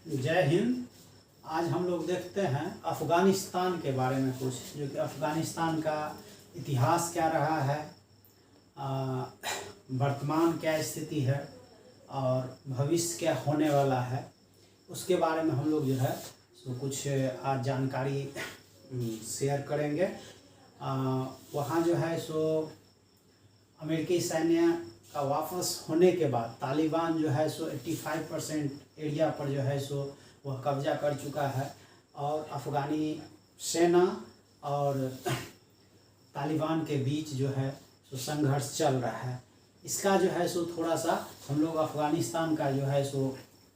जय हिंद। आज हम लोग देखते हैं अफ़गानिस्तान के बारे में कुछ, जो कि अफ़गानिस्तान का इतिहास क्या रहा है, वर्तमान क्या स्थिति है और भविष्य क्या होने वाला है, उसके बारे में हम लोग जो है सो कुछ आज जानकारी शेयर करेंगे। वहाँ जो है सो अमेरिकी सैन्य का वापस होने के बाद तालिबान जो है सो 85% एरिया पर जो है सो वह कब्जा कर चुका है और अफ़गानी सेना और तालिबान के बीच जो है सो संघर्ष चल रहा है। इसका जो है सो थोड़ा सा हम लोग अफ़गानिस्तान का जो है सो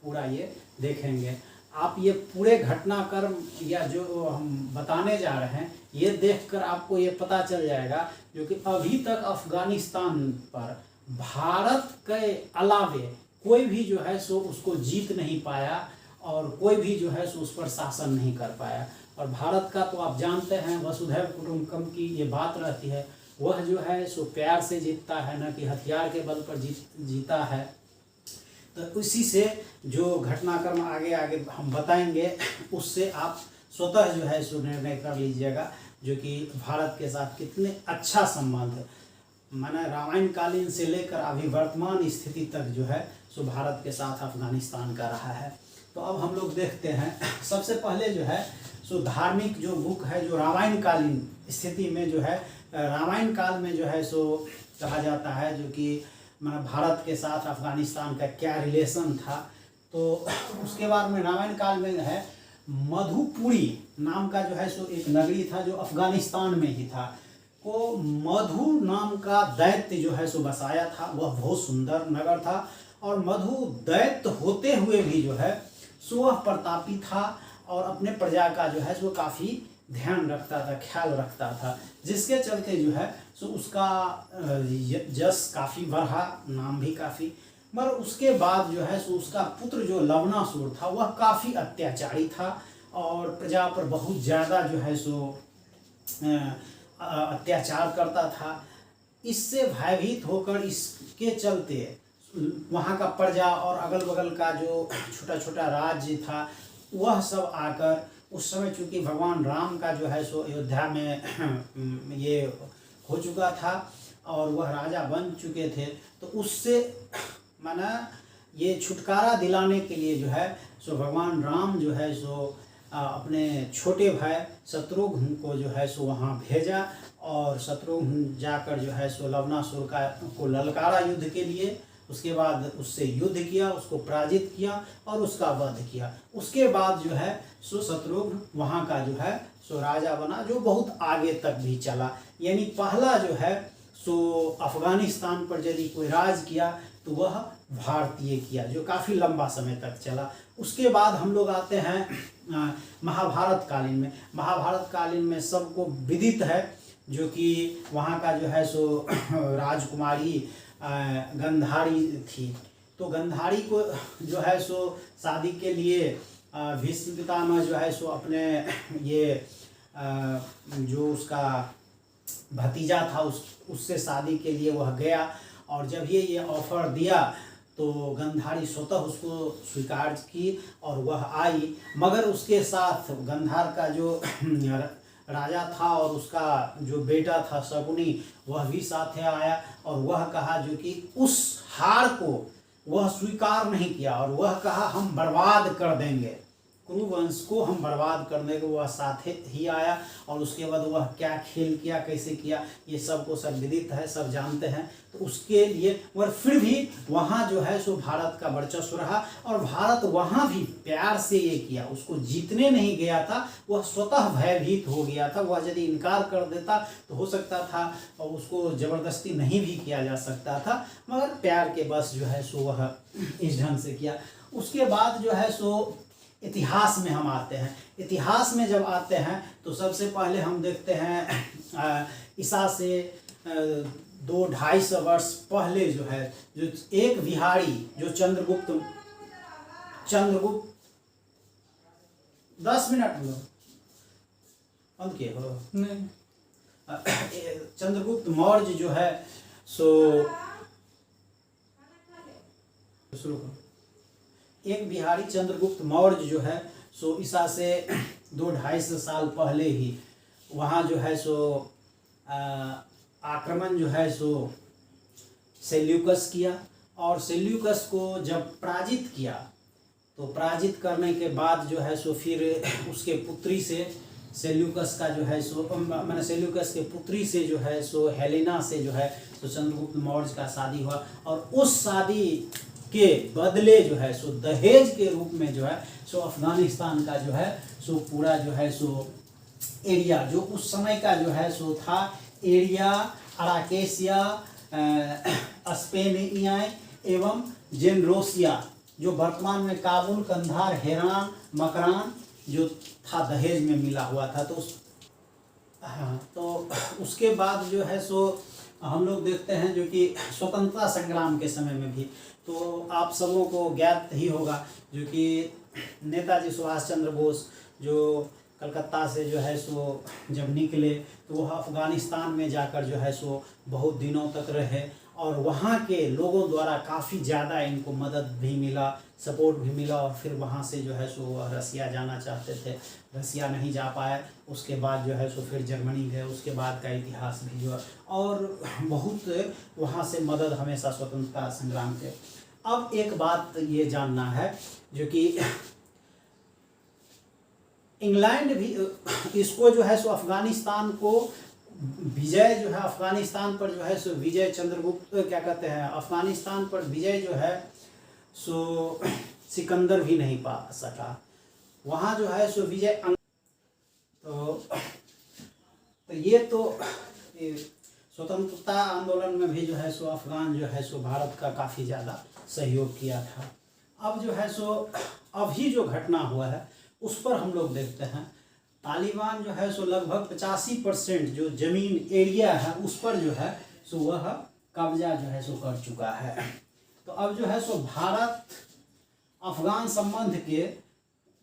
पूरा ये देखेंगे। आप ये पूरे घटनाक्रम या जो हम बताने जा रहे हैं ये देखकर आपको ये पता चल जाएगा जो कि अभी तक अफ़गानिस्तान पर भारत के अलावे कोई भी जो है सो उसको जीत नहीं पाया और कोई भी जो है सो उस पर शासन नहीं कर पाया। और भारत का तो आप जानते हैं वसुधैव कुटुंबकम की ये बात रहती है, वह जो है सो प्यार से जीतता है, न कि हथियार के बल पर जीता है। तो उसी से जो घटनाक्रम आगे आगे हम बताएंगे उससे आप स्वतः जो है सो निर्णय कर लीजिएगा जो कि भारत के साथ कितने अच्छा संबंध, माना रामायण कालीन से लेकर अभी वर्तमान स्थिति तक जो है सो भारत के साथ अफ़गानिस्तान का रहा है। तो अब हम लोग देखते हैं सबसे पहले जो है सो धार्मिक जो बुक है जो रामायण कालीन स्थिति में जो है रामायण काल में जो है सो कहा जाता है जो कि माना भारत के साथ अफ़गानिस्तान का क्या रिलेशन था। तो उसके बाद में रामायण काल में है मधुपुरी नाम का जो है सो एक नगरी था जो अफ़गानिस्तान में ही था, को मधु नाम का दैत्य जो है सो बसाया था। वह बहुत सुंदर नगर था और मधु दैत्य होते हुए भी जो है सो वह प्रतापी था और अपने प्रजा का जो है सो काफ़ी ध्यान रखता था, ख्याल रखता था, जिसके चलते जो है सो उसका यश काफ़ी बढ़ा, नाम भी काफ़ी। मगर उसके बाद जो है सो उसका पुत्र जो लवणासुर था वह काफ़ी अत्याचारी था और प्रजा पर बहुत ज़्यादा जो है सो अत्याचार करता था। इससे भयभीत होकर इसके चलते वहाँ का प्रजा और अगल बगल का जो छोटा छोटा राज्य था वह सब आकर, उस समय चूँकि भगवान राम का जो है सो अयोध्या में ये हो चुका था और वह राजा बन चुके थे, तो उससे माना ये छुटकारा दिलाने के लिए जो है सो भगवान राम जो है सो अपने छोटे भाई शत्रुघ्न को जो है सो वहाँ भेजा और शत्रुघ्न जाकर जो है सो लवणासुर को ललकारा युद्ध के लिए। उसके बाद उससे युद्ध किया, उसको पराजित किया और उसका वध किया। उसके बाद जो है सो शत्रुघ्न वहाँ का जो है सो राजा बना जो बहुत आगे तक भी चला। यानी पहला जो है सो अफ़गानिस्तान पर यदि कोई राज किया तो वह भारतीय किया जो काफ़ी लंबा समय तक चला। उसके बाद हम लोग आते हैं महाभारत कालीन में। महाभारत कालीन में सबको विदित है जो कि वहाँ का जो है सो राजकुमारी गंधारी थी। तो गंधारी को जो है सो शादी के लिए भीष्म पितामह जो है सो अपने ये जो उसका भतीजा था उससे शादी के लिए वह गया और जब ये ऑफर दिया तो गंधारी स्वतः उसको स्वीकार की और वह आई। मगर उसके साथ गंधार का जो राजा था और उसका जो बेटा था शकुनी वह भी साथ आया और वह कहा जो कि उस हार को वह स्वीकार नहीं किया और वह कहा हम बर्बाद कर देंगे, कुरुवंश को हम बर्बाद करने को वह साथ ही आया। और उसके बाद वह क्या खेल किया, कैसे किया, ये सबको सब विदित है, सब जानते हैं। तो उसके लिए और फिर भी वहाँ जो है सो भारत का वर्चस्व रहा और भारत वहाँ भी प्यार से ये किया, उसको जीतने नहीं गया था, वह स्वतः भयभीत हो गया था। वह यदि इनकार कर देता तो हो सकता था और उसको ज़बरदस्ती नहीं भी किया जा सकता था, मगर प्यार के बस जो है सो वह इस ढंग से किया। उसके बाद जो है सो इतिहास में हम आते हैं। इतिहास में जब आते हैं तो सबसे पहले हम देखते हैं ईसा से 200-250 वर्ष पहले जो है जो एक बिहारी जो चंद्रगुप्त 10 मिनट हो बंद किए हो नहीं। चंद्रगुप्त मौर्य जो है सो शुरू करो। एक बिहारी चंद्रगुप्त मौर्य जो है सो ईसा से 200-250 साल पहले ही वहाँ जो है सो आक्रमण जो है सो सेल्यूकस किया, और सेल्यूकस को जब पराजित किया तो पराजित करने के बाद जो है सो फिर उसके पुत्री से सेल्यूकस का जो है सो मैंने सेल्यूकस के पुत्री से जो है सो हेलेना से जो है सो चंद्रगुप्त मौर्य का शादी हुआ, और उस शादी के बदले जो है सो दहेज के रूप में जो है सो अफगानिस्तान का जो है सो पूरा जो है सो एरिया, जो उस समय का जो है सो था एरिया, अराकेसिया, स्पेनिया एवं जेनरोसिया, जो वर्तमान में काबुल, कंधार, हेरान, मकरान जो था दहेज में मिला हुआ था। तो उसके बाद जो है सो हम लोग देखते हैं जो कि स्वतंत्रता संग्राम के समय में भी तो आप सबों को ज्ञात ही होगा जो कि नेताजी सुभाष चंद्र बोस जो कलकत्ता से जो है सो जब निकले तो वह अफ़गानिस्तान में जाकर जो है सो बहुत दिनों तक रहे, और वहाँ के लोगों द्वारा काफ़ी ज़्यादा इनको मदद भी मिला, सपोर्ट भी मिला, और फिर वहाँ से जो है सो रसिया जाना चाहते थे, रसिया नहीं जा पाए। उसके बाद जो है सो फिर जर्मनी गए, उसके बाद का इतिहास भी जो है, और बहुत वहाँ से मदद हमेशा स्वतंत्रता संग्राम के। अब एक बात ये जानना है जो कि इंग्लैंड भी इसको जो है सो अफ़गानिस्तान को विजय जो है अफ़गानिस्तान पर जो है सो विजय चंद्रगुप्त क्या कहते हैं, अफ़गानिस्तान पर विजय जो है सो सिकंदर भी नहीं पा सका। वहाँ जो है सो विजय तो ये तो स्वतंत्रता आंदोलन में भी जो है सो अफ़गान जो है सो भारत का काफ़ी ज़्यादा सहयोग किया था। अब जो है सो अभी जो घटना हुआ है उस पर हम लोग देखते हैं। तालिबान जो है सो लगभग 85% जो ज़मीन एरिया है उस पर जो है सो वह कब्जा जो है सो कर चुका है। तो अब जो है सो भारत अफ़गान संबंध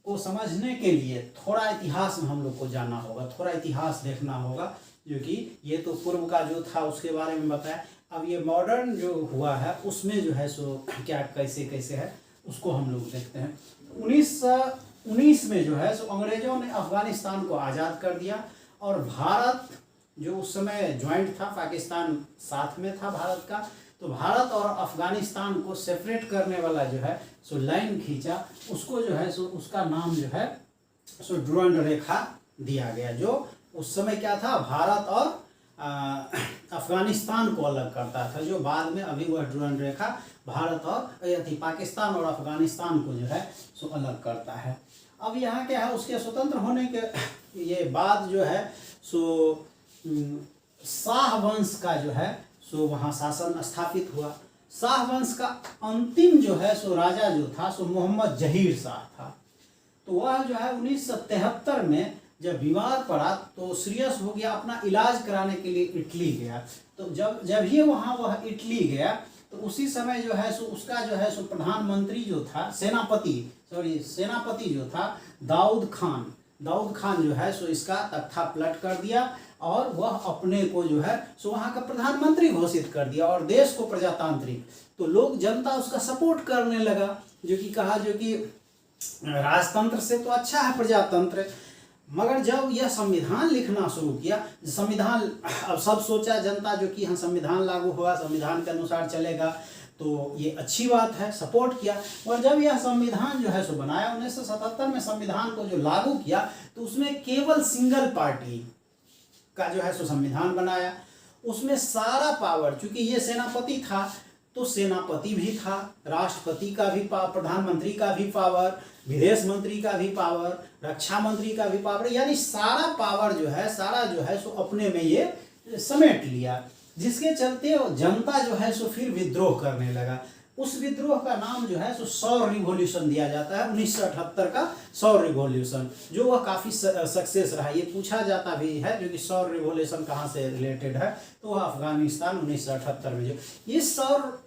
को समझने के लिए थोड़ा इतिहास में हम लोग को जानना होगा, थोड़ा इतिहास देखना होगा, जो कि ये तो पूर्व का जो था उसके बारे में बताया। अब ये मॉडर्न जो हुआ है उसमें जो है सो क्या कैसे कैसे है उसको हम लोग देखते हैं। 1919 में जो है सो अंग्रेज़ों ने अफ़गानिस्तान को आज़ाद कर दिया, और भारत जो उस समय ज्वाइंट था, पाकिस्तान साथ में था भारत का, तो भारत और अफ़गानिस्तान को सेपरेट करने वाला जो है सो लाइन खींचा, उसको जो है सो उसका नाम जो है सो ड्यूरंड रेखा दिया गया, जो उस समय क्या था भारत और अफ़गानिस्तान को अलग करता था, जो बाद में अभी वह ड्यूरंड रेखा भारत और पाकिस्तान और अफ़गानिस्तान को जो है सो अलग करता है। अब यहाँ क्या है, उसके स्वतंत्र होने के ये बाद जो है सो शाह वंश का जो है सो वहाँ शासन स्थापित हुआ। शाह वंश का अंतिम जो है सो राजा जो था सो मोहम्मद जहीर शाह था। तो वह जो है 1973 में जब बीमार पड़ा तो सीरियस हो गया, अपना इलाज कराने के लिए इटली गया। तो जब ये वहाँ वह इटली गया तो उसी समय जो है सो उसका जो है सो प्रधानमंत्री जो था सेनापति जो था दाऊद खान जो है सो इसका तख्ता पलट कर दिया, और वह अपने को जो है सो वहाँ का प्रधानमंत्री घोषित कर दिया, और देश को प्रजातांत्रिक। तो लोग जनता उसका सपोर्ट करने लगा, जो कि कहा जो कि राजतंत्र से तो अच्छा है प्रजातंत्र। मगर जब यह संविधान लिखना शुरू किया, संविधान अब सब सोचा जनता जो कि हाँ संविधान लागू हुआ, संविधान के अनुसार चलेगा तो ये अच्छी बात है, सपोर्ट किया। और जब यह संविधान जो है सो बनाया 1977 में संविधान को जो लागू किया तो उसमें केवल सिंगल पार्टी का जो है सो संविधान बनाया। उसमें सारा पावर, चूंकि ये सेनापति था तो सेनापति भी था, राष्ट्रपति का भी पावर, प्रधानमंत्री का भी पावर, विदेश मंत्री का भी पावर, रक्षा मंत्री का भी पावर, यानी सारा पावर जो है सो अपने में ये समेट लिया, जिसके चलते जनता जो है सो फिर विद्रोह करने लगा। उस विद्रोह का नाम जो है सो सौर रिवॉल्यूशन दिया जाता है, 1978 का सौर रिवॉल्यूशन, जो वह काफ़ी सक्सेस रहा। ये पूछा जाता भी है जो कि सौर रिवॉल्यूशन कहाँ से रिलेटेड है, तो वह अफगानिस्तान 1978 में जो इस सौर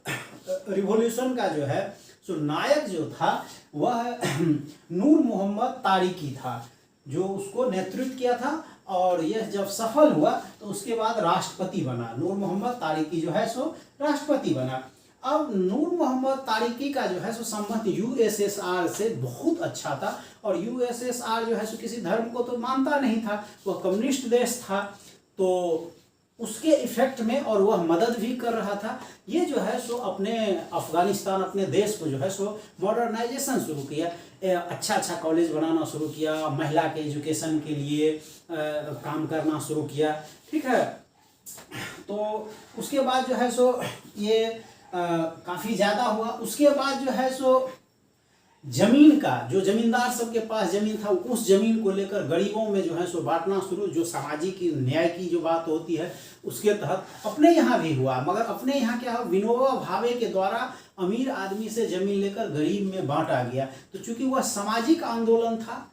रिवॉल्यूशन का जो है सो नायक जो था वह नूर मोहम्मद तारिकी था, जो उसको नेतृत्व किया था। और यह जब सफल हुआ तो उसके बाद राष्ट्रपति बना, नूर मोहम्मद तारिकी जो है सो राष्ट्रपति बना। अब नूर मोहम्मद तारिकी का जो है सो संबंध यूएसएसआर से बहुत अच्छा था, और यूएसएसआर जो है सो किसी धर्म को तो मानता नहीं था, वह कम्युनिस्ट देश था, तो उसके इफेक्ट में, और वह मदद भी कर रहा था। ये जो है सो अपने अफगानिस्तान, अपने देश को जो है सो मॉडर्नाइजेशन शुरू किया, अच्छा अच्छा कॉलेज बनाना शुरू किया, महिला के एजुकेशन के लिए काम करना शुरू किया, ठीक है। तो उसके बाद जो है सो ये काफ़ी ज़्यादा हुआ। उसके बाद जो है सो जमीन का, जो जमींदार सबके पास जमीन था, उस जमीन को लेकर गरीबों में जो है सो बांटना शुरू, जो सामाजिक न्याय की जो बात होती है उसके तहत अपने यहाँ भी हुआ। मगर अपने यहाँ क्या हुआ, विनोबा भावे के द्वारा अमीर आदमी से जमीन लेकर गरीब में बांटा गया। तो चूंकि वह सामाजिक आंदोलन था,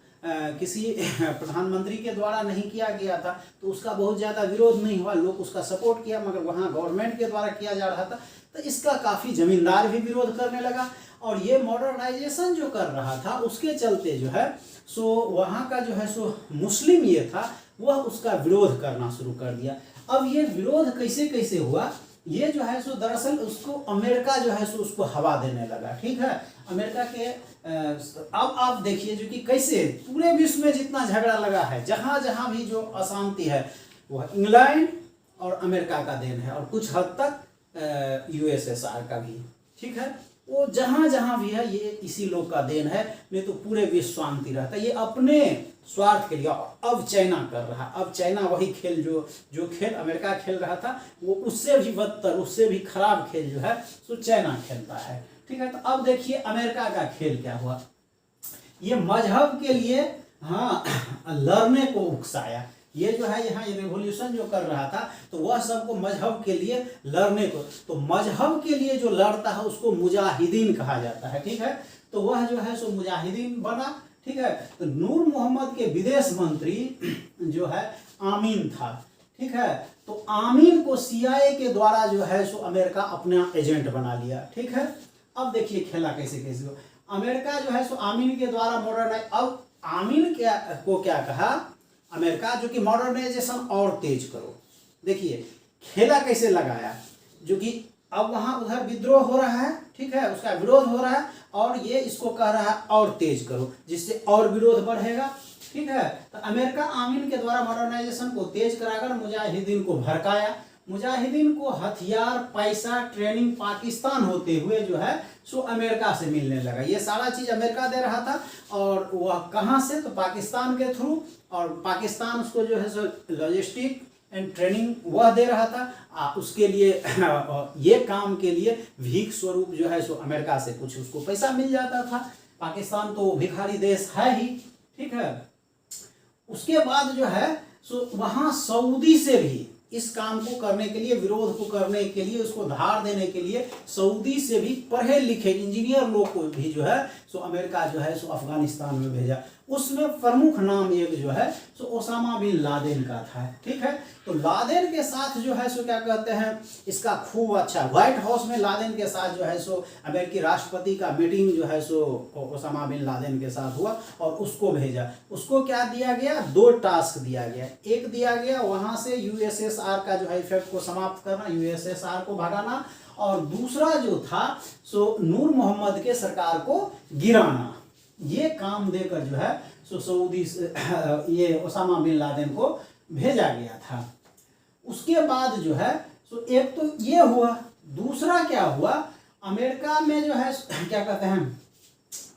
किसी प्रधानमंत्री के द्वारा नहीं किया गया था, तो उसका बहुत ज़्यादा विरोध नहीं हुआ, लोग उसका सपोर्ट किया। मगर वहाँ गवर्नमेंट के द्वारा किया जा रहा था, तो इसका काफ़ी जमींदार भी विरोध करने लगा। और ये मॉडर्नाइजेशन जो कर रहा था उसके चलते जो है सो वहाँ का जो है सो मुस्लिम ये था, वह उसका विरोध करना शुरू कर दिया। अब ये विरोध कैसे कैसे हुआ, ये जो है सो दरअसल उसको अमेरिका जो है सो उसको हवा देने लगा, ठीक है। अमेरिका के अब आप देखिए जो कि कैसे पूरे विश्व में जितना झगड़ा लगा है, जहाँ जहाँ भी जो अशांति है, वह इंग्लैंड और अमेरिका का देन है, और कुछ हद तक यूएसएसआर का भी, ठीक है। वो जहाँ जहाँ भी है ये इसी लोग का देन है, नहीं तो पूरे विश्व शांति रहता है। ये अपने स्वार्थ के लिए अब चाइना कर रहा है। अब चाइना वही खेल जो खेल अमेरिका खेल रहा था, वो उससे भी बदतर, उससे भी खराब खेल जो है सो चाइना खेलता है, ठीक है। तो अब देखिए अमेरिका का खेल क्या हुआ, ये मजहब के लिए हाँ लड़ने को उकसाया। ये जो है यहाँ ये रिवॉल्यूशन जो कर रहा था, तो वह सबको मजहब के लिए लड़ने को, तो मजहब के लिए जो लड़ता है उसको मुजाहिदीन कहा जाता है, ठीक है। तो वह जो है सो मुजाहिदीन बना, ठीक है। तो नूर मोहम्मद के विदेश मंत्री जो है आमीन था, ठीक है। तो आमीन को CIA के द्वारा जो है सो अमेरिका अपना एजेंट बना लिया, ठीक है। अब देखिए खेला कैसे कैसे हो, अमेरिका जो है सो आमीन के द्वारा मॉडर्नाइज, अब आमीन को क्या कहा अमेरिका, जो कि मॉडर्नाइजेशन और तेज करो। देखिए खेला कैसे लगाया, जो कि अब वहाँ उधर विद्रोह हो रहा है, ठीक है, उसका विरोध हो रहा है, और ये इसको कह रहा है और तेज करो, जिससे और विरोध बढ़ेगा, ठीक है। तो अमेरिका आमीन के द्वारा मॉडर्नाइजेशन को तेज कराकर मुजाहिदीन को भड़काया। मुजाहिदीन को हथियार, पैसा, ट्रेनिंग पाकिस्तान होते हुए जो है सो अमेरिका से मिलने लगा। ये सारा चीज़ अमेरिका दे रहा था, और वह कहाँ से, तो पाकिस्तान के थ्रू, और पाकिस्तान उसको जो है सो लॉजिस्टिक एंड ट्रेनिंग वह दे रहा था। उसके लिए ये काम के लिए भीख स्वरूप जो है सो अमेरिका से कुछ उसको पैसा मिल जाता था। पाकिस्तान तो भिखारी देश है ही, ठीक है। उसके बाद जो है सो वहाँ सऊदी से भी इस काम को करने के लिए, विरोध को करने के लिए, उसको धार देने के लिए सऊदी से भी पढ़े लिखे इंजीनियर लोग को भी जो है सो अमेरिका जो है सो अफगानिस्तान में भेजा। उसमें प्रमुख नाम एक जो है सो ओसामा बिन लादेन का था, ठीक है। तो लादेन के साथ जो है सो क्या कहते हैं, इसका खूब अच्छा व्हाइट हाउस में लादेन के साथ जो है सो अमेरिकी राष्ट्रपति का मीटिंग जो है सो ओसामा बिन लादेन के साथ हुआ, और उसको भेजा। उसको क्या दिया गया, 2 टास्क दिया गया। एक दिया गया वहाँ से यूएसएसआर का जो है इफेक्ट को समाप्त करना, यूएसएसआर को भगाना, और दूसरा जो था सो नूर मोहम्मद के सरकार को गिराना। ये काम देकर जो है सो सऊदी से ये ओसामा बिन लादेन को भेजा गया था। उसके बाद जो है सो एक तो ये हुआ, दूसरा क्या हुआ, अमेरिका में जो है क्या कहते हैं,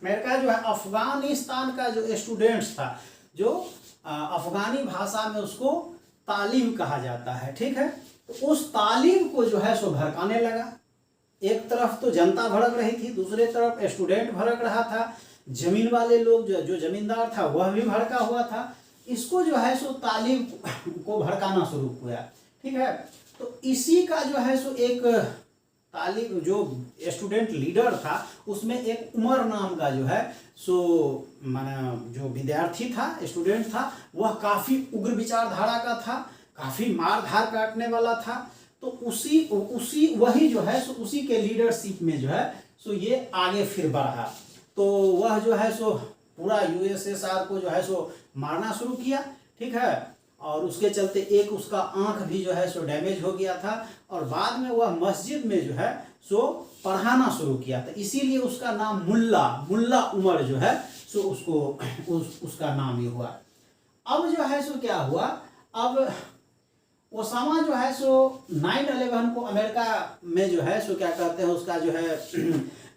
अमेरिका जो है अफगानिस्तान का जो स्टूडेंट्स था, जो अफगानी भाषा में उसको तालीम कहा जाता है, ठीक है। तो उस तालीम को जो है सो भड़काने लगा। एक तरफ तो जनता भड़क रही थी, दूसरे तरफ स्टूडेंट भड़क रहा था, जमीन वाले लोग जो जमींदार था वह भी भड़का हुआ था। इसको जो है सो तालीम को भड़काना शुरू किया, ठीक है। तो इसी का जो है सो एक तालीम जो स्टूडेंट लीडर था, उसमें एक उमर नाम का जो है सो माने जो विद्यार्थी था, स्टूडेंट था, वह काफ़ी उग्र विचारधारा का था, काफ़ी मार धार काटने वाला था। तो उसी वही जो है सो उसी के लीडरशिप में जो है सो ये आगे फिर बढ़ा। तो वह जो है सो पूरा यूएसएसआर को जो है सो मारना शुरू किया, ठीक है। और उसके चलते एक उसका आंख भी जो है सो डैमेज हो गया था, और बाद में वह मस्जिद में जो है सो पढ़ाना शुरू किया था, इसीलिए उसका नाम मुल्ला उमर जो है सो उसका नाम ये हुआ। अब जो है सो क्या हुआ, अब ओसामा जो है सो 9/11 को अमेरिका में जो है सो क्या कहते हैं उसका जो है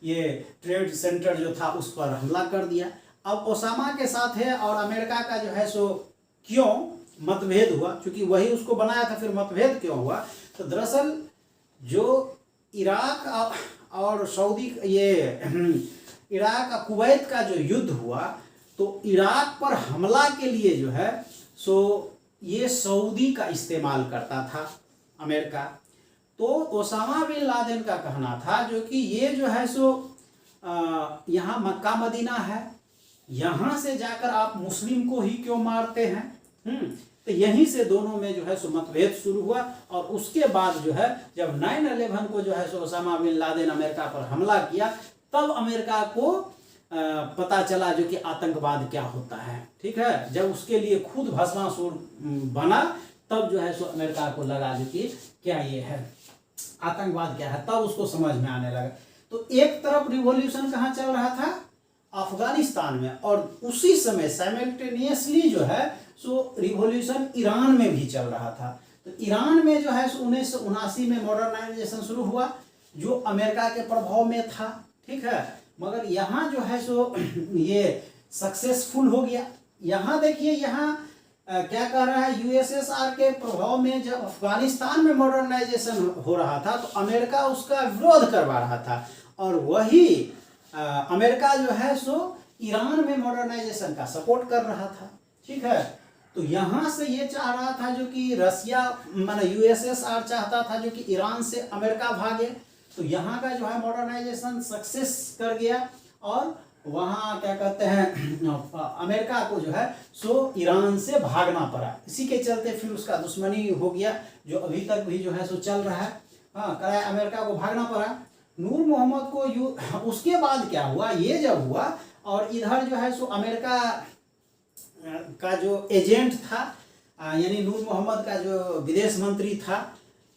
ये ट्रेड सेंटर जो था उस पर हमला कर दिया। अब ओसामा के साथ है और अमेरिका का जो है सो क्यों मतभेद हुआ, क्योंकि वही उसको बनाया था, फिर मतभेद क्यों हुआ, तो दरअसल जो इराक और सऊदी ये इराक और कुवैत का जो युद्ध हुआ, तो इराक पर हमला के लिए जो है सो ये सऊदी का इस्तेमाल करता था अमेरिका। तो ओसामा बिन लादेन का कहना था जो कि ये जो है सो यहाँ मक्का मदीना है, यहाँ से जाकर आप मुस्लिम को ही क्यों मारते हैं। तो यहीं से दोनों में जो है सो मतभेद शुरू हुआ, और उसके बाद जो है जब 9/11 को जो है सो ओसामा बिन लादेन अमेरिका पर हमला किया, तब अमेरिका को पता चला जो कि आतंकवाद क्या होता है। ठीक है, जब उसके लिए खुद भस्मासुर बना, तब जो है सो अमेरिका को लगा जो कि क्या ये है आतंकवाद क्या है, तब उसको समझ में आने लगा। तो एक तरफ रिवॉल्यूशन कहाँ चल रहा था, अफगानिस्तान में, और उसी समय साइमल्टेनियसली जो है सो रिवॉल्यूशन ईरान में भी चल रहा था। तो ईरान में जो है 1979 में मॉडर्नाइजेशन शुरू हुआ, जो अमेरिका के प्रभाव में था। ठीक है, मगर यहाँ जो है सो ये सक्सेसफुल हो गया। यहाँ देखिए, यहाँ क्या कह रहा है, यूएसएसआर के प्रभाव में जब अफगानिस्तान में मॉडर्नाइजेशन हो रहा था, तो अमेरिका उसका विरोध करवा रहा था, और वही अमेरिका जो है सो ईरान में मॉडर्नाइजेशन का सपोर्ट कर रहा था। ठीक है, तो यहाँ से ये चाह रहा था जो कि रसिया माने यूएसएसआर चाहता था जो कि ईरान से अमेरिका भागे, तो यहाँ का जो है मॉडर्नाइजेशन सक्सेस कर गया, और वहाँ क्या कहते हैं अमेरिका को जो है सो ईरान से भागना पड़ा। इसी के चलते फिर उसका दुश्मनी हो गया, जो अभी तक भी जो है सो चल रहा है। हाँ, कराए अमेरिका को भागना पड़ा। नूर मोहम्मद को उसके बाद क्या हुआ, ये जब हुआ, और इधर जो है सो अमेरिका का जो एजेंट था, यानी नूर मोहम्मद का जो विदेश मंत्री था,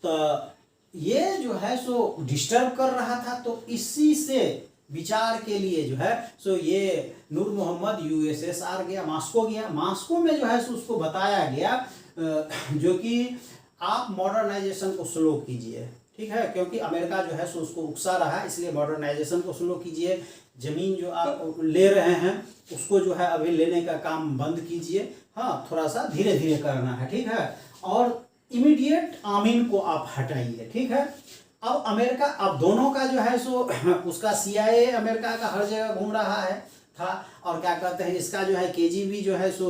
तो ये जो है सो डिस्टर्ब कर रहा था। तो इसी से विचार के लिए जो है सो ये नूर मोहम्मद यूएसएसआर गया, मॉस्को गया। मॉस्को में जो है सो उसको बताया गया जो कि आप मॉडर्नाइजेशन को स्लो कीजिए। ठीक है, क्योंकि अमेरिका जो है सो उसको उकसा रहा है, इसलिए मॉडर्नाइजेशन को स्लो कीजिए। जमीन जो आप ले रहे हैं उसको जो है अभी लेने का काम बंद कीजिए। हाँ, थोड़ा सा धीरे धीरे करना है। ठीक है, और इमीडिएट आमीन को आप हटाइए। ठीक है, अब अमेरिका, अब दोनों का जो है सो उसका CIA अमेरिका का हर जगह घूम रहा है था, और क्या कहते हैं इसका जो है KGB जो है सो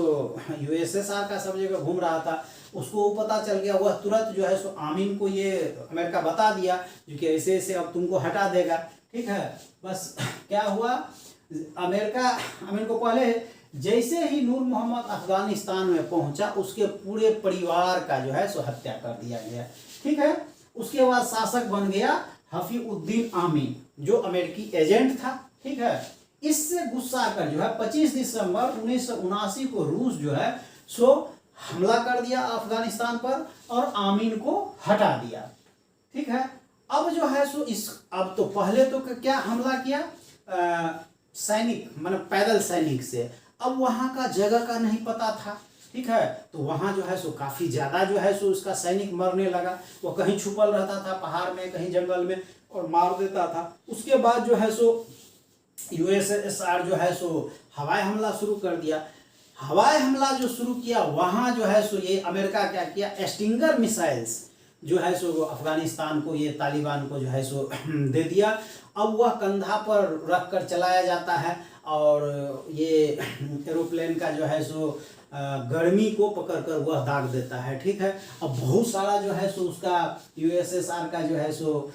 USSR का सब जगह घूम रहा था। उसको पता चल गया, वह तुरंत जो है सो आमीन को ये अमेरिका बता दिया जो कि ऐसे ऐसे अब तुमको हटा देगा। ठीक है, बस क्या हुआ, अमेरिका आमीन को पहले जैसे ही नूर मोहम्मद अफगानिस्तान में पहुंचा, उसके पूरे परिवार का जो है सो हत्या कर दिया गया। ठीक है, उसके बाद शासक बन गया हफीउद्दीन आमीन, जो अमेरिकी एजेंट था। ठीक है, इससे गुस्सा कर जो है 25 दिसंबर 1979 को रूस जो है सो हमला कर दिया अफगानिस्तान पर, और आमीन को हटा दिया। ठीक है, अब जो है सो अब तो पहले तो क्या हमला किया सैनिक माने पैदल सैनिक से, अब वहाँ का जगह का नहीं पता था। ठीक है, तो वहाँ जो है सो काफ़ी ज़्यादा जो है सो उसका सैनिक मरने लगा। वो कहीं छुपल रहता था पहाड़ में, कहीं जंगल में, और मार देता था। उसके बाद जो है सो USSR जो है सो हवाई हमला शुरू कर दिया। हवाई हमला जो शुरू किया, वहाँ जो है सो ये अमेरिका क्या किया, स्टिंगर मिसाइल्स जो है सो अफगानिस्तान को, ये तालिबान को जो है सो दे दिया। अब वह कंधा पर रख कर चलाया जाता है, और ये एरोप्लेन का जो है सो गर्मी को पकड़कर वह दाग देता है। ठीक है, अब बहुत सारा जो है सो उसका USSR का जो है सो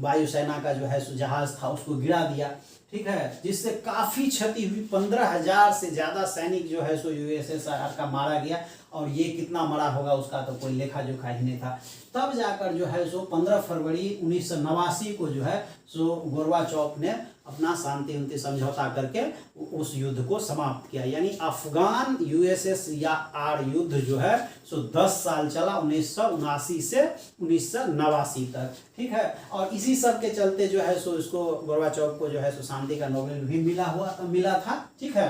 वायुसेना का जो है सो जहाज था, उसको गिरा दिया। ठीक है, जिससे काफ़ी क्षति हुई। 15,000 से ज़्यादा सैनिक जो है सो USSR का मारा गया, और ये कितना मरा होगा उसका तो कोई लेखा जोखा ही नहीं था। तब जाकर जो है सो 15 फरवरी 1989 को जो है सो गोरबाचोव ने अपना शांति उनती समझौता करके उस युद्ध को समाप्त किया। यानी अफगान USSR युद्ध जो है सो 10 साल चला, 1979 से 1989 तक, ठीक है। और इसी सब के चलते जो है सो इसको गोर्बाचोव को जो है सो शांति का नोबेल भी मिला था, ठीक है।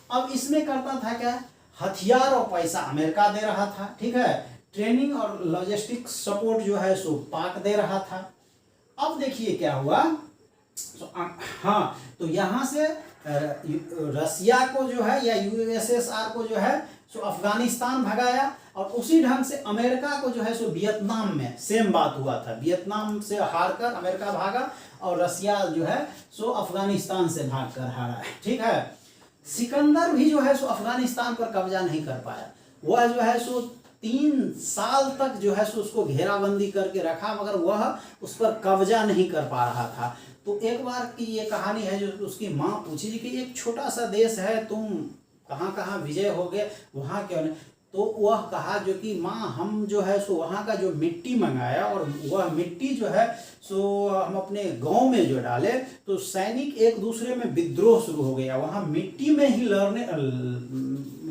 अब इसमें करता था क्या, हथियार और पैसा अमेरिका दे रहा था, ठीक है। ट्रेनिंग और लॉजिस्टिक सपोर्ट जो है सो पाक दे रहा था। अब देखिए क्या हुआ, हाँ, तो यहाँ से रसिया को जो है या USSR को जो है सो अफगानिस्तान भगाया, और उसी ढंग से अमेरिका को जो है सो वियतनाम में सेम बात हुआ था। वियतनाम से हारकर अमेरिका भागा और रसिया जो है सो अफगानिस्तान से भागकर हारा, ठीक है। सिकंदर भी जो है सो अफगानिस्तान पर कब्जा नहीं कर पाया। वह जो है सो 3 साल तक जो है सो उसको घेराबंदी करके रखा, मगर वह उस पर कब्जा नहीं कर पा रहा था। तो एक बार की ये कहानी है जो उसकी माँ पूछी कि एक छोटा सा देश है, तुम कहाँ कहाँ विजय हो गए, वहाँ क्यों नहीं। तो वह कहा जो कि माँ हम जो है सो वहाँ का जो मिट्टी मंगाया, और वह मिट्टी जो है सो हम अपने गांव में जो डाले, तो सैनिक एक दूसरे में विद्रोह शुरू हो गया। वहाँ मिट्टी में ही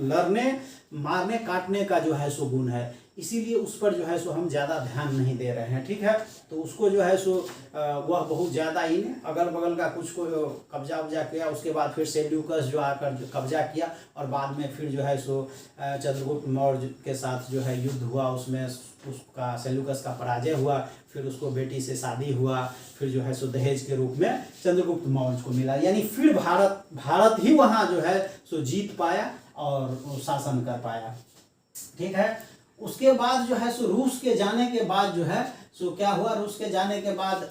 लड़ने मारने काटने का जो है सो गुण है, इसीलिए उस पर जो है सो हम ज़्यादा ध्यान नहीं दे रहे हैं, ठीक है। तो उसको जो है सो वह बहुत ज़्यादा ही अगल बगल का कुछ को कब्जा किया। उसके बाद फिर सेल्यूकस जो आकर जो कब्जा किया, और बाद में फिर जो है सो चंद्रगुप्त मौर्य के साथ जो है युद्ध हुआ, उसमें उसका सेल्यूकस का पराजय हुआ। फिर उसको बेटी से शादी हुआ, फिर जो है सो दहेज के रूप में चंद्रगुप्त मौर्य को मिला। यानी फिर भारत ही वहाँ जो है सो जीत पाया और शासन कर पाया, ठीक है। उसके बाद जो है सो रूस के जाने के बाद जो है सो क्या हुआ, रूस के जाने के बाद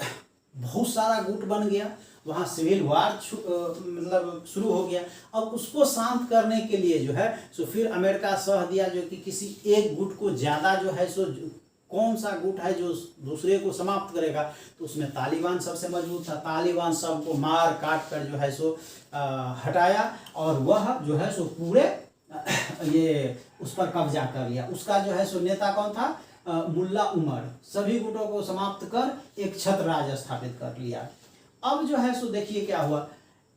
बहुत सारा गुट बन गया, वहाँ सिविल वार मतलब शुरू हो गया। अब उसको शांत करने के लिए जो है सो फिर अमेरिका सह दिया जो कि किसी एक गुट को ज़्यादा जो है सो कौन सा गुट है जो दूसरे को समाप्त करेगा, तो उसमें तालिबान सबसे मजबूत था। तालिबान सबको मार काट कर जो है सो हटाया, और वह जो है सो पूरे ये उस पर कब्जा कर लिया। उसका जो है सो नेता कौन था, मुल्ला उमर। सभी गुटों को समाप्त कर एक छत्र राज स्थापित कर लिया। अब जो है सो देखिए क्या हुआ,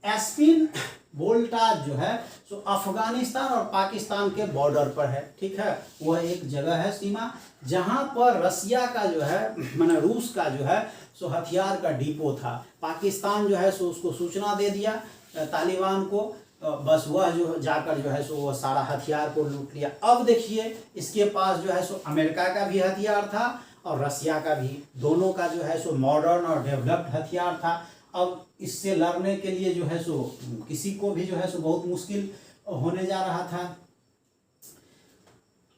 एस्पिन बोल्टाज जो है सो अफगानिस्तान और पाकिस्तान के बॉर्डर पर है, ठीक है। वह एक जगह है सीमा जहां पर रसिया का जो है माने रूस का जो है सो हथियार का डिपो था। पाकिस्तान जो है सो उसको सूचना दे दिया तालिबान को, बस वह जो जाकर जो है सो वह सारा हथियार को लूट लिया। अब देखिए इसके पास जो है सो अमेरिका का भी हथियार था और रसिया का भी, दोनों का जो है सो मॉडर्न और डेवलप्ड हथियार था। अब इससे लड़ने के लिए जो है सो किसी को भी जो है सो बहुत मुश्किल होने जा रहा था।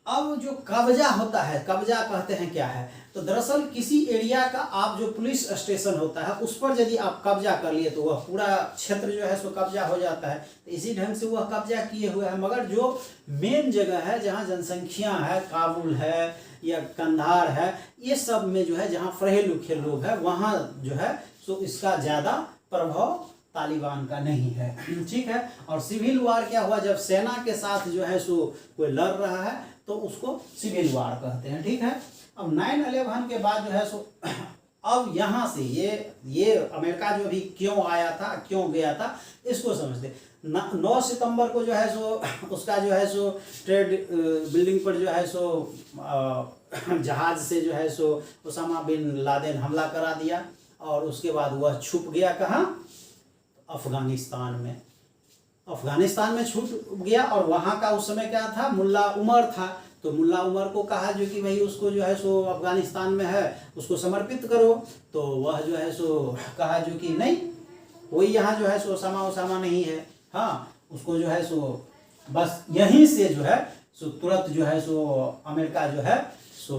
अब जो कब्जा होता है, कब्जा कहते हैं क्या है, तो दरअसल किसी एरिया का आप जो पुलिस स्टेशन होता है उस पर यदि आप कब्जा कर लिए तो वह पूरा क्षेत्र जो है सो कब्जा हो जाता है। तो इसी ढंग से वह कब्जा किए हुए है, मगर जो मेन जगह है जहाँ जनसंख्या है, काबुल है या कंधार है, ये सब में जो है जहाँ पढ़े लिखे लोग हैं वहाँ जो है सो इसका ज़्यादा प्रभाव तालिबान का नहीं है, ठीक है। और सिविल वार क्या हुआ, जब सेना के साथ जो है सो कोई लड़ रहा है तो उसको सिविल वार कहते हैं, ठीक है। अब 9/11 के बाद जो है सो अब यहाँ से ये अमेरिका जो भी क्यों आया था, क्यों गया था, इसको समझते। 9 सितंबर को जो है सो उसका जो है सो ट्रेड बिल्डिंग पर जो है सो जहाज से जो है सो ओसामा बिन लादेन हमला करा दिया, और उसके बाद वह छुप गया कहाँ, अफगानिस्तान में। अफगानिस्तान में छुप गया, और वहाँ का उस समय क्या था, मुल्ला उमर था। तो मुल्ला उमर को कहा जो कि भाई उसको जो है सो अफगानिस्तान में है उसको समर्पित करो, तो वह जो है सो कहा जो कि नहीं, कोई यहाँ जो है सो ओसामा नहीं है, हाँ, उसको जो है सो बस यहीं से जो है सो तुरंत जो है सो अमेरिका जो है सो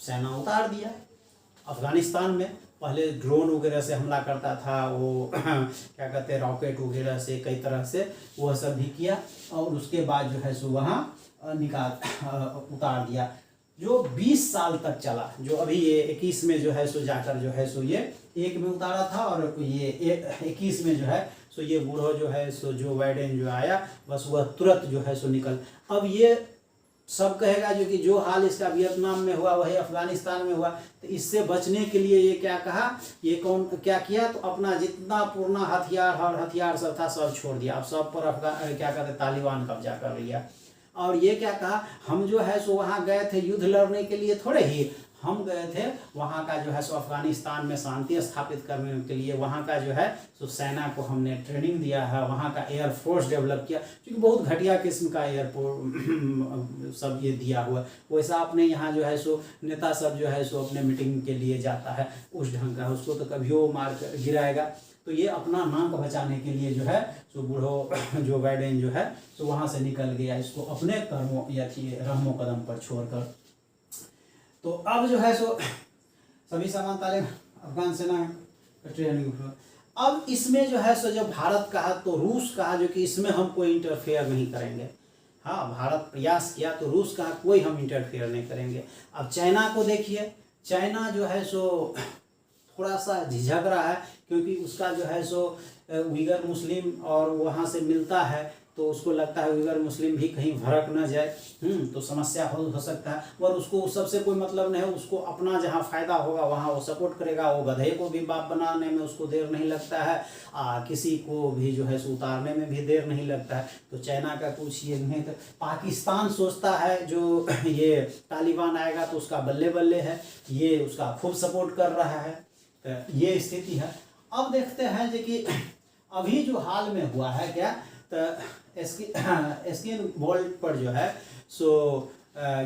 सेना उतार दिया अफगानिस्तान में। पहले ड्रोन वगैरह से हमला करता था, वो क्या कहते हैं रॉकेट वगैरह से, कई तरह से वह सब भी किया, और उसके बाद जो है सो वहाँ उतार दिया, जो 20 साल तक चला। जो अभी ये 21 में जो है सो जाकर जो है सो ये 1 में उतारा था, और ये 21 में जो है सो ये बूढ़ो जो है सो जो बाइडेन जो आया, बस वह तुरंत जो है सो निकल। अब ये सब कहेगा जो कि जो हाल इसका वियतनाम में हुआ वही अफगानिस्तान में हुआ। तो इससे बचने के लिए ये क्या कहा, ये कौन क्या किया, तो अपना जितना पुराना हथियार और हथियार सब था सब छोड़ दिया। अब सब पर क्या कहते तालिबान कब्जा कर लिया। और ये क्या कहा, हम जो है सो वहाँ गए थे युद्ध लड़ने के लिए थोड़े ही, हम गए थे वहाँ का जो है सो अफगानिस्तान में शांति स्थापित करने के लिए। वहाँ का जो है सो सेना को हमने ट्रेनिंग दिया है, वहाँ का एयरफोर्स डेवलप किया, क्योंकि बहुत घटिया किस्म का एयरपोर्ट सब ये दिया हुआ। वैसा अपने यहाँ जो है सो नेता सब जो है सो अपने मीटिंग के लिए जाता है उस ढंग का, उसको तो कभी वो मार गिराएगा। तो ये अपना नाक बचाने के लिए जो है सो बूढ़ो जो बाइडेन जो है सो वहाँ से निकल गया, इसको अपने कर्मों या रहमो कदम पर छोड़कर। तो अब जो है सो सभी सामान तालिब अफगान सेना ट्रेनिंग। अब इसमें जो है सो जब भारत कहा तो रूस कहा जो कि इसमें हम कोई इंटरफेयर नहीं करेंगे। हाँ, भारत प्रयास किया तो रूस कहा कोई हम इंटरफेयर नहीं करेंगे। अब चाइना को देखिए, चाइना जो है सो थोड़ा सा झिझक रहा है, क्योंकि उसका जो है सो उइगर मुस्लिम और वहाँ से मिलता है, तो उसको लगता है उइगर मुस्लिम भी कहीं भड़क न जाए, तो समस्या हो सकता है। और उसको सबसे कोई मतलब नहीं है, उसको अपना जहाँ फ़ायदा होगा वहाँ वो सपोर्ट करेगा। वो गधे को भी बाप बनाने में उसको देर नहीं लगता है, किसी को भी जो है सो उतारने में भी देर नहीं लगता है। तो चाइना का कुछ ये नहीं। तो पाकिस्तान सोचता है जो ये तालिबान आएगा तो उसका बल्ले बल्ले है, ये उसका खूब सपोर्ट कर रहा है। तो ये स्थिति है। अब देखते हैं जो कि अभी जो हाल में हुआ है क्या, तो स्किन बोल्ट पर जो है सो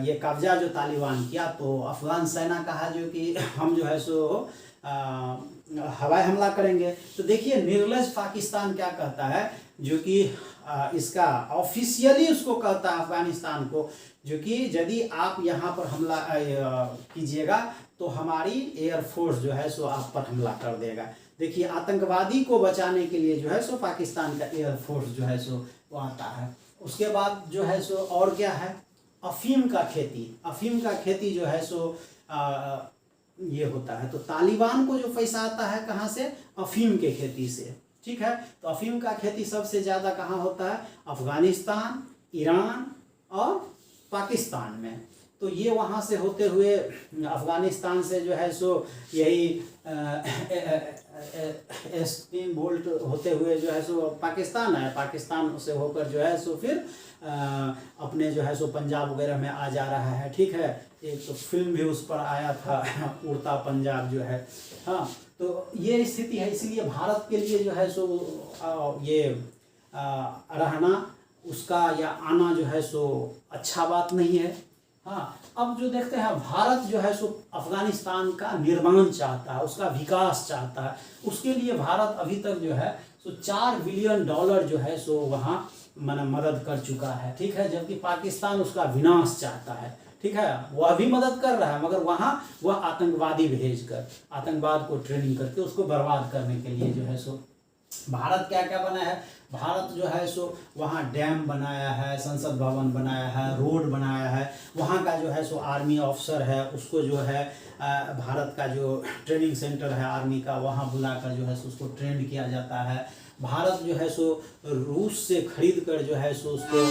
ये कब्जा जो तालिबान किया, तो अफगान सेना कहा जो कि हम जो है सो हवाई हमला करेंगे। तो देखिए निर्लज पाकिस्तान क्या कहता है जो कि इसका ऑफिशियली उसको कहता है अफगानिस्तान को, जो कि यदि आप यहाँ पर हमला कीजिएगा तो हमारी एयरफोर्स जो है सो आप पर हमला कर देगा। देखिए आतंकवादी को बचाने के लिए जो है सो पाकिस्तान का एयरफोर्स जो है सो वो आता है। उसके बाद जो है सो और क्या है, अफीम का खेती। अफीम का खेती जो है सो ये होता है। तो तालिबान को जो पैसा आता है कहाँ से, अफीम के खेती से। ठीक है, तो अफीम का खेती सबसे ज़्यादा कहाँ होता है, अफगानिस्तान, ईरान और पाकिस्तान में। तो ये वहाँ से होते हुए अफगानिस्तान से जो है सो यही स्किन बोल्ट होते हुए जो है सो पाकिस्तान है, पाकिस्तान से होकर जो है सो फिर अपने जो है सो पंजाब वगैरह में आ जा रहा है। ठीक है, एक तो फिल्म भी उस पर आया था उड़ता पंजाब जो है। हाँ, तो ये स्थिति है। इसलिए भारत के लिए जो है सो ये रहना उसका या आना जो है सो अच्छा बात नहीं है। हाँ, अब जो देखते हैं भारत जो है सो अफगानिस्तान का निर्माण चाहता है, उसका विकास चाहता है। उसके लिए भारत अभी तक जो है सो $4 बिलियन जो है सो वहाँ मदद कर चुका है। ठीक है, जबकि पाकिस्तान उसका विनाश चाहता है। ठीक है, वह भी मदद कर रहा है, मगर वहाँ वह आतंकवादी भेजकर आतंकवाद को ट्रेनिंग करके उसको बर्बाद करने के लिए जो है सो भारत क्या क्या बनाया है। भारत जो है सो वहाँ डैम बनाया है, संसद भवन बनाया है, रोड बनाया है। वहाँ का जो है सो आर्मी ऑफिसर है उसको जो है भारत का जो ट्रेनिंग सेंटर है आर्मी का, वहाँ बुलाकर जो है सो उसको ट्रेन किया जाता है। भारत जो है सो रूस से खरीद कर जो है सो उसको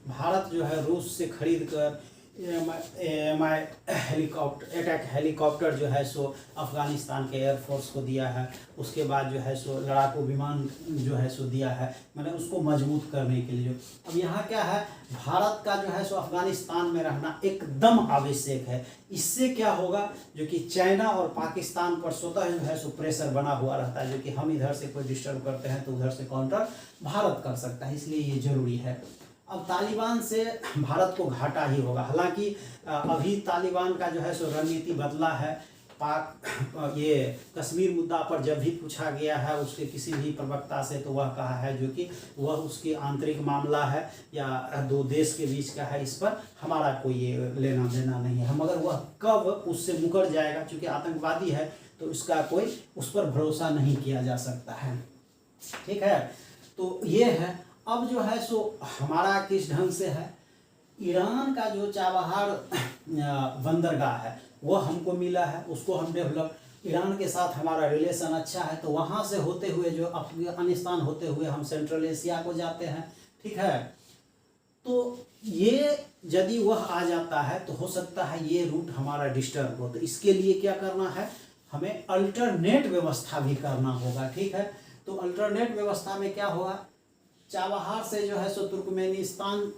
भारत जो है रूस से खरीद कर एएमआई हेलीकॉप्टर जो है सो अफगानिस्तान के एयरफोर्स को दिया है। उसके बाद जो है सो लड़ाकू विमान जो है सो दिया है, मैंने उसको मजबूत करने के लिए। अब यहाँ क्या है, भारत का जो है सो अफगानिस्तान में रहना एकदम आवश्यक है। इससे क्या होगा, जो कि चाइना और पाकिस्तान पर स्वतः जो है सो प्रेशर बना हुआ रहता है, जो कि हम इधर से कोई डिस्टर्ब करते हैं तो उधर से काउंटर भारत कर सकता है, इसलिए ये जरूरी है। अब तालिबान से भारत को घाटा ही होगा। हालांकि अभी तालिबान का जो है सो रणनीति बदला है। पाक ये कश्मीर मुद्दा पर जब भी पूछा गया है उसके किसी भी प्रवक्ता से, तो वह कहा है जो कि वह उसकी आंतरिक मामला है या दो देश के बीच का है, इस पर हमारा कोई ये लेना देना नहीं है। मगर वह कब उससे मुकर जाएगा, क्योंकि आतंकवादी है तो इसका कोई उस पर भरोसा नहीं किया जा सकता है। ठीक है, तो ये है। अब जो है सो हमारा किस ढंग से है, ईरान का जो चाबहार बंदरगाह है वह हमको मिला है, उसको हम डेवलप ईरान के साथ हमारा रिलेशन अच्छा है, तो वहाँ से होते हुए जो अफगानिस्तान होते हुए हम सेंट्रल एशिया को जाते हैं, ठीक है। तो ये यदि वह आ जाता है तो हो सकता है ये रूट हमारा डिस्टर्ब हो, तो इसके लिए क्या करना है, हमें अल्टरनेट व्यवस्था भी करना होगा, ठीक है। तो अल्टरनेट व्यवस्था में क्या होगा, चाबहार से जो है सो तुर्कमेनिस्तान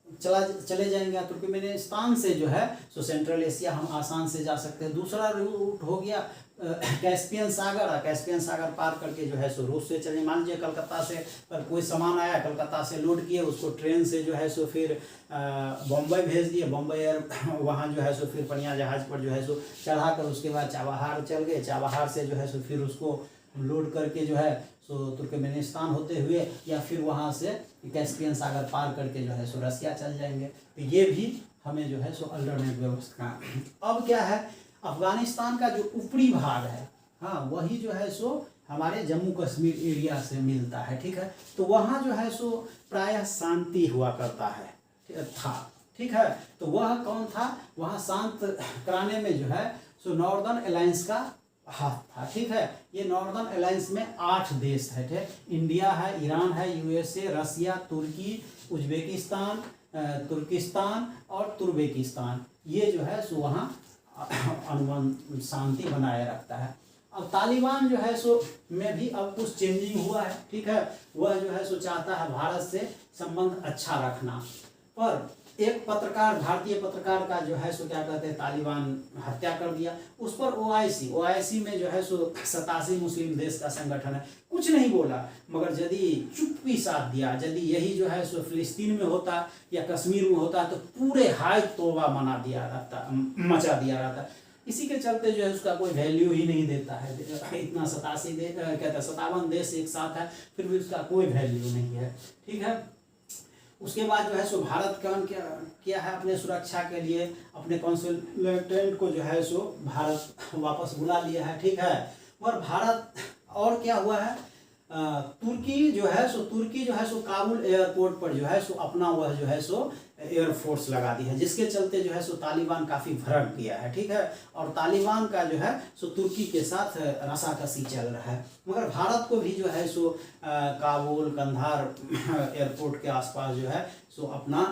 चले जाएंगे, तुर्कमेनिस्तान से जो है सो सेंट्रल एशिया हम आसान से जा सकते हैं। दूसरा रूट हो गया कैस्पियन सागर, कैस्पियन सागर पार करके जो है सो रूस से चले, मान लीजिए कलकत्ता से पर कोई सामान आया, कलकत्ता से लोड किए, उसको ट्रेन से जो है सो फिर बम्बई भेज दिए, बम्बई एयर वहाँ जो है सो फिर पनिया जहाज़ पर जो है सो चढ़ा कर उसके बाद चाबहार चल गए, चाबहार से जो है सो फिर उसको लोड करके जो है सो तुर्कमेनिस्तान होते हुए या फिर वहाँ से कैस्पियन सागर पार करके जो है सो रसिया चल जाएंगे। तो ये भी हमें जो है सो अल्टरनेट व्यवस्था। अब क्या है, अफगानिस्तान का जो ऊपरी भाग है, हाँ, वही जो है सो हमारे जम्मू कश्मीर एरिया से मिलता है, ठीक है। तो वहाँ जो है सो प्रायः शांति हुआ करता है था, ठीक है। तो वह कौन था, वहाँ शांत कराने में जो है सो नॉर्दर्न अलायंस का हाथ था, ठीक है। ये नॉर्दर्न अलायंस में 8 देश है, ठीक, इंडिया है, ईरान है, यूएसए, रसिया, तुर्की, उज्बेकिस्तान, तुर्किस्तान और तुर्कमेनिस्तान, ये जो है सो वहाँ अनुबंध शांति बनाए रखता है। अब तालिबान जो है सो में भी अब कुछ चेंजिंग हुआ है, ठीक है। वह जो है सो चाहता है भारत से संबंध अच्छा रखना, पर एक पत्रकार, भारतीय पत्रकार का जो है सो क्या कहते हैं, तालिबान हत्या कर दिया। उस पर ओआईसी में जो है सो 87 मुस्लिम देश का संगठन है, कुछ नहीं बोला, मगर यदि चुप्पी साथ दिया, यदि यही जो है सो फिलिस्तीन में होता या कश्मीर में होता तो पूरे हाय तौबा मचा दिया रहता। इसी के चलते जो है उसका कोई वैल्यू ही नहीं देता है। इतना 57 देश एक साथ है, फिर भी उसका कोई वैल्यू नहीं है, ठीक है। उसके बाद जो है सो भारत का क्या है, अपने सुरक्षा के लिए अपने कॉन्सुलेटेंट को जो है सो भारत वापस बुला लिया है, ठीक है। और भारत और क्या हुआ है, तुर्की जो है सो काबुल एयरपोर्ट पर जो है सो अपना वह जो है सो एयरफोर्स लगा दी है, जिसके चलते जो है सो तालिबान काफ़ी भड़क गया है, ठीक है। और तालिबान का जो है सो तुर्की के साथ रसाकसी चल रहा है, मगर भारत को भी जो है सो काबुल कंधार एयरपोर्ट के आसपास जो है सो अपना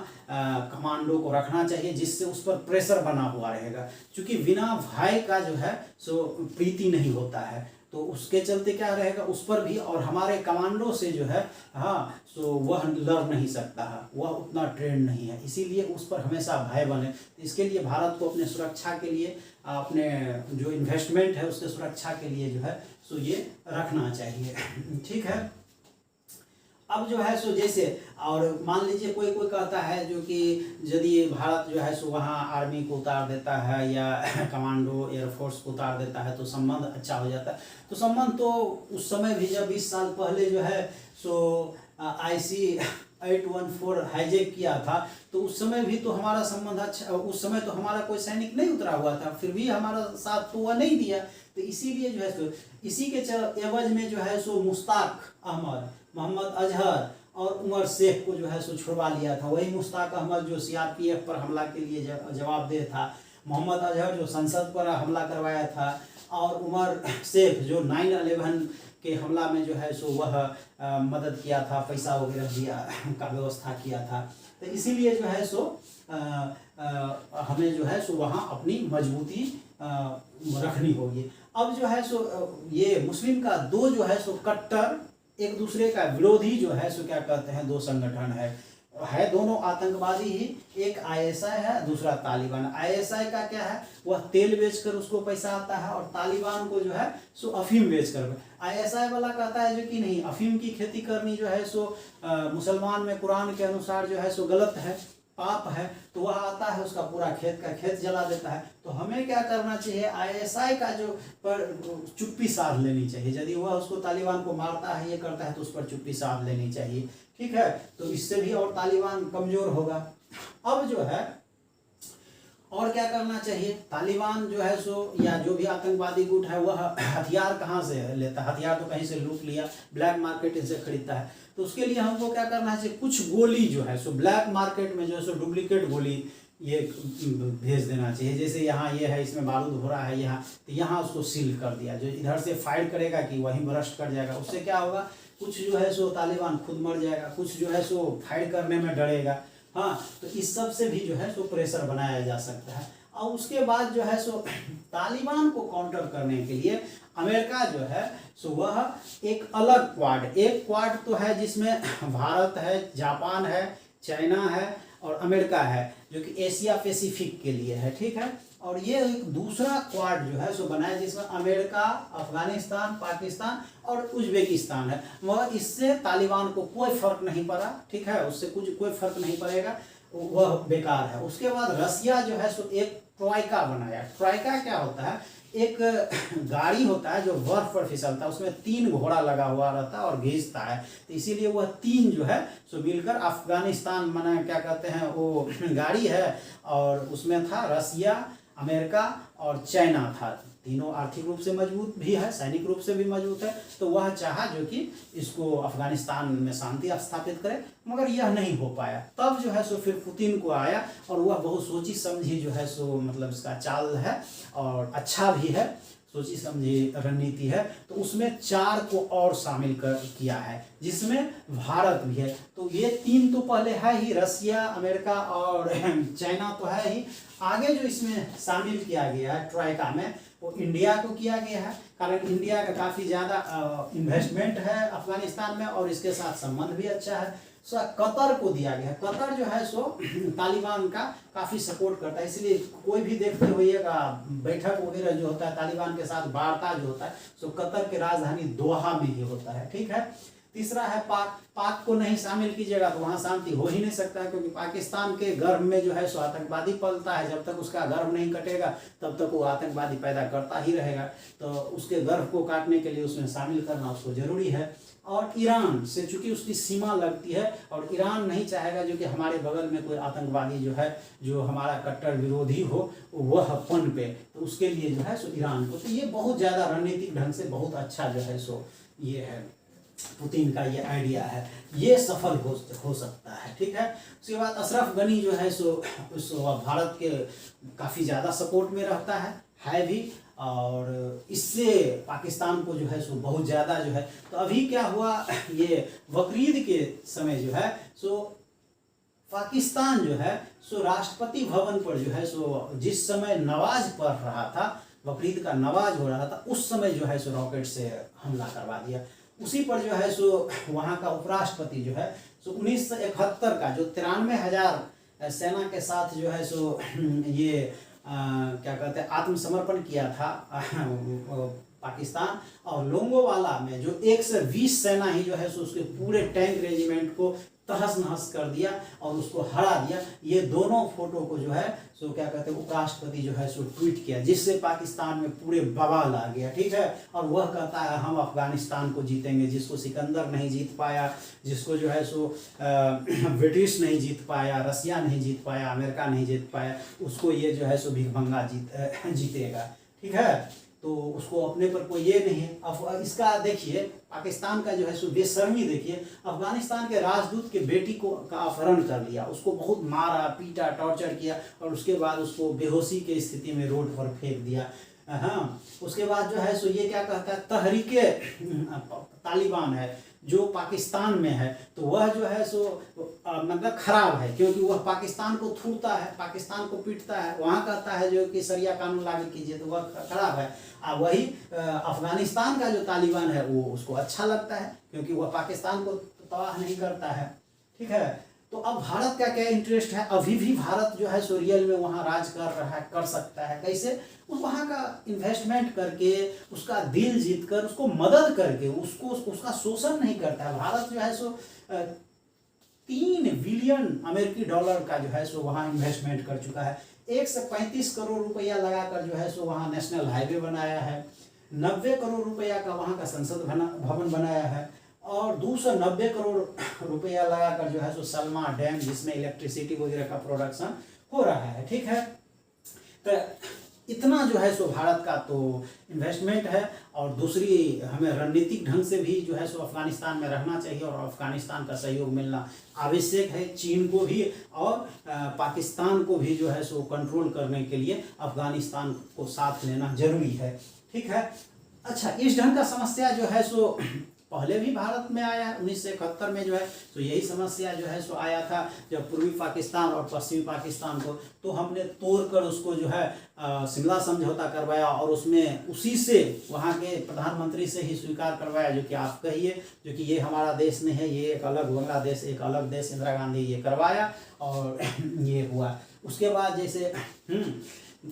कमांडो को रखना चाहिए, जिससे उस पर प्रेशर बना हुआ रहेगा, क्योंकि बिना भय का जो है सो प्रीति नहीं होता है। तो उसके चलते क्या रहेगा, उस पर भी, और हमारे कमांडो से जो है, हाँ, सो वह लड़ नहीं सकता है, वह उतना ट्रेंड नहीं है, इसीलिए उस पर हमेशा भय बने। इसके लिए भारत को अपने सुरक्षा के लिए, अपने जो इन्वेस्टमेंट है उसके सुरक्षा के लिए जो है सो ये रखना चाहिए, ठीक है। अब जो है सो जैसे, और मान लीजिए कोई कहता है जो कि यदि भारत जो है सो वहाँ आर्मी को उतार देता है या कमांडो एयरफोर्स को उतार देता है तो संबंध अच्छा हो जाता है। तो संबंध तो उस समय भी, जब 20 साल पहले जो है सो IC-814 हाईजैक किया था, तो उस समय भी तो हमारा संबंध अच्छा, उस समय तो हमारा कोई सैनिक नहीं उतरा हुआ था, फिर भी हमारा साथ तो वह नहीं दिया। तो इसीलिए जो है सो इसी के एवज में जो है सो मुश्ताक अहमद, मोहम्मद अजहर और उमर शेख को जो है सो छुड़वा लिया था। वही मुश्ताक अहमद जो CRPF पर हमला के लिए जवाबदेह था, मोहम्मद अजहर जो संसद पर हमला करवाया था, और उमर शेख जो 9/11 के हमला में जो है सो वह मदद किया था, पैसा वगैरह दिया का व्यवस्था किया था। तो इसीलिए जो है सो हमें जो है सो वहाँ अपनी मजबूती रखनी होगी। अब जो है सो ये मुस्लिम का दो जो है सो कट्टर एक दूसरे का विरोधी जो है सो क्या कहते हैं, दो संगठन है दोनों आतंकवादी ही, एक ISI है, दूसरा तालिबान। ISI का क्या है, वह तेल बेचकर उसको पैसा आता है, और तालिबान को जो है सो अफीम बेचकर। ISI वाला कहता है जो कि नहीं, अफीम की खेती करनी जो है सो मुसलमान में कुरान के अनुसार जो है सो गलत है, पाप है, तो वह आता है उसका पूरा खेत जला देता है। तो हमें क्या करना चाहिए, ISI का जो पर चुप्पी साध लेनी चाहिए, यदि वह उसको तालिबान को मारता है, ये करता है, तो उस पर चुप्पी साध लेनी चाहिए, ठीक है। तो इससे भी और तालिबान कमजोर होगा। अब जो है और क्या करना चाहिए, तालिबान जो है सो या जो भी आतंकवादी गुट है वह हथियार कहाँ से लेता है, हथियार तो कहीं से लूट लिया, ब्लैक मार्केट इनसे खरीदता है। तो उसके लिए हमको क्या करना चाहिए, कुछ गोली जो है सो ब्लैक मार्केट में जो है सो डुप्लीकेट गोली ये भेज देना चाहिए। जैसे यहाँ ये है, इसमें बारूद हो रहा है यहाँ, तो यहाँ उसको सील कर दिया। जो इधर से फायर करेगा कि वहीं बरस्ट कर जाएगा। उससे क्या होगा, कुछ जो है सो तालिबान खुद मर जाएगा, कुछ जो है सो फायर करने में डरेगा। हाँ, तो इस सब से भी जो है सो प्रेशर बनाया जा सकता है। और उसके बाद जो है सो तालिबान को काउंटर करने के लिए अमेरिका जो है सो वह एक अलग क्वाड, एक क्वाड तो है जिसमें भारत है, जापान है, चाइना है और अमेरिका है, जो कि एशिया पैसिफिक के लिए है, ठीक है। और ये एक दूसरा क्वाड जो है सो बनाया जिसमें अमेरिका, अफगानिस्तान, पाकिस्तान और उज्बेकिस्तान है। मगर इससे तालिबान को कोई फर्क नहीं पड़ा, ठीक है, उससे कोई फर्क नहीं पड़ेगा, वह बेकार है। उसके बाद रसिया जो है सो एक ट्राइका बनाया। ट्राइका क्या होता है, एक गाड़ी होता है जो बर्फ पर फिसलता है, उसमें 3 घोड़ा लगा हुआ रहता है और घिसता है, तो इसीलिए वह 3 जो है सो मिलकर अफगानिस्तान माना क्या कहते हैं वो गाड़ी है। और उसमें था रसिया, अमेरिका और चाइना था। तीनों आर्थिक रूप से मजबूत भी है, सैनिक रूप से भी मजबूत है। तो वह चाहा जो कि इसको अफगानिस्तान में शांति स्थापित करे, मगर यह नहीं हो पाया। तब जो है सो फिर पुतिन को आया और वह बहुत सोची समझी जो है सो मतलब इसका चाल है और अच्छा भी है, सोची समझी रणनीति है। तो उसमें 4 को और शामिल किया है, जिसमें भारत भी है। तो ये 3 तो पहले है ही, रसिया, अमेरिका और चाइना तो है ही। आगे जो इसमें शामिल किया गया है ट्राइका में, वो इंडिया को किया गया है, कारण इंडिया का काफ़ी ज़्यादा इन्वेस्टमेंट है अफगानिस्तान में और इसके साथ संबंध भी अच्छा है। सो कतर को दिया गया है। कतर जो है सो तालिबान का काफ़ी सपोर्ट करता है, इसलिए कोई भी देखते होइएगा बैठक वगैरह जो होता है तालिबान के साथ वार्ता जो होता है सो कतर के राजधानी दोहा में ही होता है, ठीक है। तीसरा है पाक। पाक को नहीं शामिल कीजिएगा तो वहाँ शांति हो ही नहीं सकता है, क्योंकि पाकिस्तान के गर्भ में जो है सो आतंकवादी पलता है। जब तक उसका गर्भ नहीं कटेगा तब तक वो आतंकवादी पैदा करता ही रहेगा। तो उसके गर्भ को काटने के लिए उसमें शामिल करना उसको जरूरी है। और ईरान से चूंकि उसकी सीमा लगती है और ईरान नहीं चाहेगा जो कि हमारे बगल में कोई आतंकवादी जो है जो हमारा कट्टर विरोधी हो वह पनपे, तो उसके लिए जो है सो ईरान को, तो ये बहुत ज़्यादा रणनीतिक ढंग से बहुत अच्छा जो है सो ये है पुतिन का ये आइडिया है, ये सफल हो सकता है, ठीक है। उसके बाद अशरफ गनी जो है सो उस भारत के काफ़ी ज़्यादा सपोर्ट में रहता है भी, और इससे पाकिस्तान को जो है सो बहुत ज़्यादा जो है। तो अभी क्या हुआ, ये बकरीद के समय जो है सो पाकिस्तान जो है सो राष्ट्रपति भवन पर जो है सो जिस समय नमाज पढ़ रहा था, बकरीद का नमाज हो रहा था, उस समय जो है सो रॉकेट से हमला करवा दिया। उसी पर जो है सो वहाँ का उपराष्ट्रपति जो है सो 1971 का जो 93,000 सेना के साथ जो है सो ये क्या कहते हैं आत्मसमर्पण किया था पाकिस्तान, और लोंगोवाला में जो 120 सेना ही जो है सो उसके पूरे टैंक रेजिमेंट को तहस नहस कर दिया और उसको हरा दिया। ये दोनों फोटो को जो है सो क्या कहते हैं उपराष्ट्रपति जो है सो ट्वीट किया, जिससे पाकिस्तान में पूरे बवाल आ गया, ठीक है। और वह कहता है हम अफगानिस्तान को जीतेंगे, जिसको सिकंदर नहीं जीत पाया, जिसको जो है सो ब्रिटिश नहीं जीत पाया, रसिया नहीं जीत पाया, अमेरिका नहीं जीत पाया, उसको ये जो है सो भिखमंगा जीतेगा, ठीक है। तो उसको अपने पर कोई ये नहीं है। अब इसका देखिए पाकिस्तान का जो है सो बेशर्मी देखिए, अफगानिस्तान के राजदूत के बेटी को का अपहरण कर लिया, उसको बहुत मारा पीटा टॉर्चर किया और उसके बाद उसको बेहोशी के स्थिति में रोड पर फेंक दिया। हाँ, उसके बाद जो है सो ये क्या कहता है, तहरीके तालिबान है जो पाकिस्तान में है, तो वह जो है सो मतलब खराब है, क्योंकि वह पाकिस्तान को थूरता है, पाकिस्तान को पीटता है, वहाँ कहता है जो कि शरिया कानून लागू कीजिए, तो वह खराब है। वही अफगानिस्तान का जो तालिबान है वो उसको अच्छा लगता है, क्योंकि वह पाकिस्तान को तबाह नहीं करता है, ठीक है। तो अब भारत का क्या इंटरेस्ट है, अभी भी भारत जो है सो रियल में वहाँ राज कर रहा है, कर सकता है कैसे, उस वहाँ का इन्वेस्टमेंट करके, उसका दिल जीत कर, उसको मदद करके, उसका शोषण नहीं करता है। भारत जो है सो 3 बिलियन अमेरिकी डॉलर का जो है सो वहाँ इन्वेस्टमेंट कर चुका है। 135 करोड़ रुपया लगाकर जो है सो वहाँ नेशनल हाईवे बनाया है, 90 करोड़ रुपया का वहाँ का संसद भवन बनाया है, और 290 करोड़ रुपया लगाकर जो है सो सलमा डैम, जिसमें इलेक्ट्रिसिटी वगैरह का प्रोडक्शन हो रहा है, ठीक है। तो इतना जो है सो भारत का तो इन्वेस्टमेंट है। और दूसरी हमें रणनीतिक ढंग से भी जो है सो अफगानिस्तान में रहना चाहिए और अफगानिस्तान का सहयोग मिलना आवश्यक है। चीन को भी और पाकिस्तान को भी जो है सो कंट्रोल करने के लिए अफगानिस्तान को साथ लेना जरूरी है। ठीक है। अच्छा, इस ढंग का समस्या जो है सो पहले भी भारत में आया है। 1971 में जो है तो यही समस्या जो है सो आया था, जब पूर्वी पाकिस्तान और पश्चिमी पाकिस्तान को तो हमने तोड़कर उसको जो है शिमला समझौता करवाया और उसमें उसी से वहाँ के प्रधानमंत्री से ही स्वीकार करवाया, जो कि आप कहिए जो कि ये हमारा देश नहीं है, ये एक अलग बांग्लादेश, एक अलग देश, इंदिरा गांधी ये करवाया और ये हुआ। उसके बाद जैसे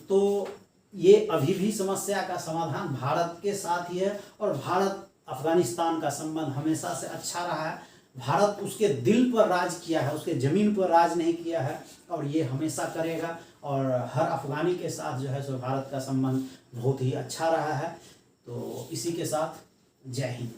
तो ये अभी भी समस्या का समाधान भारत के साथ ही है और भारत अफगानिस्तान का संबंध हमेशा से अच्छा रहा है। भारत उसके दिल पर राज किया है, उसके ज़मीन पर राज नहीं किया है और ये हमेशा करेगा। और हर अफगानी के साथ जो है सो भारत का संबंध बहुत ही अच्छा रहा है। तो इसी के साथ जय हिंद।